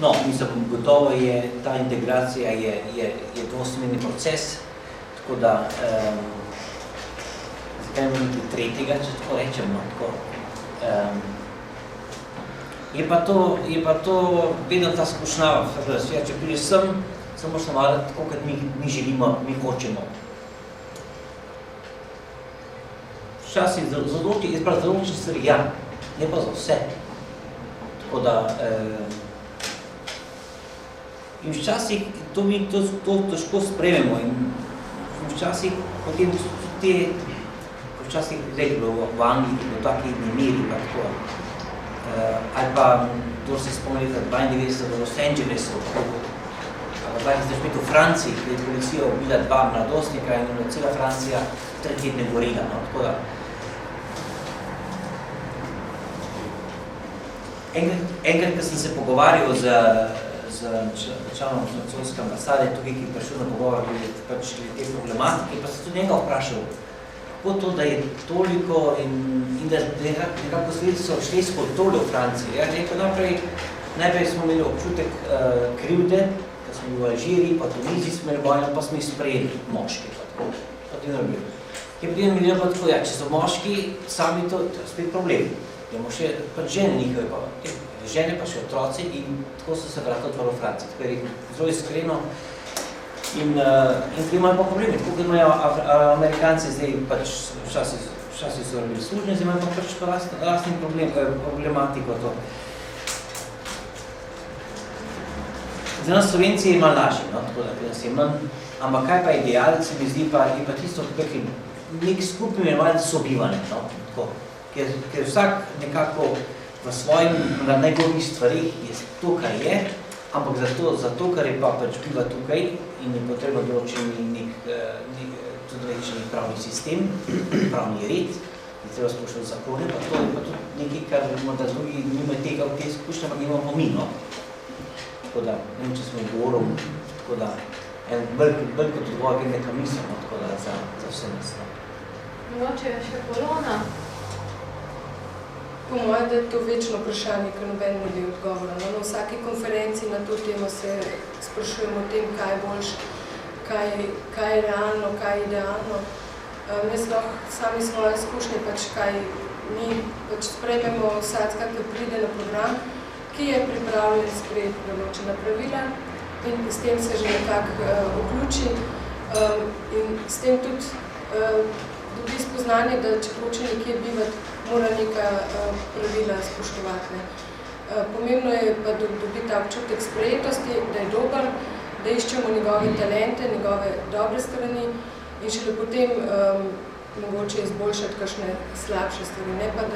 No, mislim, gotovo je, ta integracija je dvosmerni proces, tako da, zakaj imamo nekaj tretjega, če tako rečem, no, tako. Je pa to vedno ta skušnjava, če prideš sem, samo še navaditi tako, kot mi želimo, mi hočemo. Včasih za določene stvari, ja, ne pa za vse. Tako da, in včasih to mi to težko sprememo in včasih potem te, včasih bilo v Angliji, bilo takih nemiri, pa tako, ali pa, kdo se spomni leta 92 v Los Angelesu, ali 2005 v Franciji, kjer je policija ubila 2 mladostnika in cela Francija 3 tedne gorila, no, tako da. Enkrat, ko sem se pogovarjal z članom francoske ambasade, tukaj, ki je prišel na pogovor pač te problematike, pa sem tudi njega vprašal, kako to, da je toliko in da nekako posledice so šli skoli tole v Franciji. Ja, rekel, najprej smo imeli občutek krivde, ko smo bili v Alžiriji, pa Tuniziji smo imeli vojno, pa smo jih sprejeli moški, pa tako. Je potem imeli pa tako, ja, če so moški, sami to je spet problem. Imamo še pač žene njihove, pa žene pa še otroci in tako so se vratili odvalo v Franciji. Tako je zelo iskreno in tukaj imajo pa problemi. Tako kot imajo Amerikanci zdaj pač včasih so bili služni, zdaj imajo pa pač lastni problematiko to. Za nas Slovenci je malo lažje, no, tako da nas je manj, ampak kaj pa ideal, se mi zdi pa, je pa tisto, nek skupni imenovalni sobivanje, no, tako. Ker vsak nekako v svojim najboljih stvarih je to, kar je, ampak zato ker je pa pač biva tukaj in je potrebno določeni tudi pravni sistem, pravni red, je treba spoštovati zakone, pa to je pa tudi nekaj, kar morda drugi nimajo tega v tej izkušnji, ampak imamo pomino. Tako da, ne vem, če smo govorili, tako da, bolj kot odgovor, ker nekaj mislimo, tako da, za vse nas. Mogoče je še Polona. Po mojem, da je to večno vprašanje, ker noben ne bi odgovoril. Na vsaki konferenci na to temo se sprašujemo o tem, kaj je boljše, kaj je realno, kaj je idealno. Jaz lahko sami svoje izkušnje, pač kaj mi pač sprejmemo vsakega, ki pride na program, ki je pripravljen sprejeti določena pravila in s tem se že nekako vključi in s tem tudi dobi spoznanje, da če hoče nekje bivati, mora neka pravila spoštovati. Pomembno je pa dobiti ta občutek sprejetosti, da je dober, da iščemo njegove talente, njegove dobre strani in šele potem mogoče izboljšati kakšne slabše stvari. Ne pa,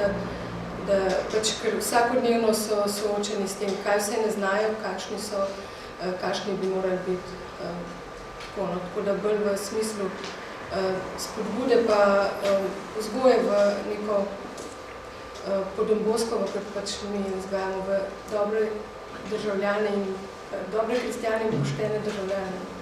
da pač, ker vsakodnevno so soočeni s tem, kaj vse ne znajo, kakšni so, kakšni bi morali biti. Tako da bolj v smislu spodbude pa vzgoje v neko podoboskovo, kot pač mi vzgajamo v dobre državljane in dobre kristjane in poštene državljane.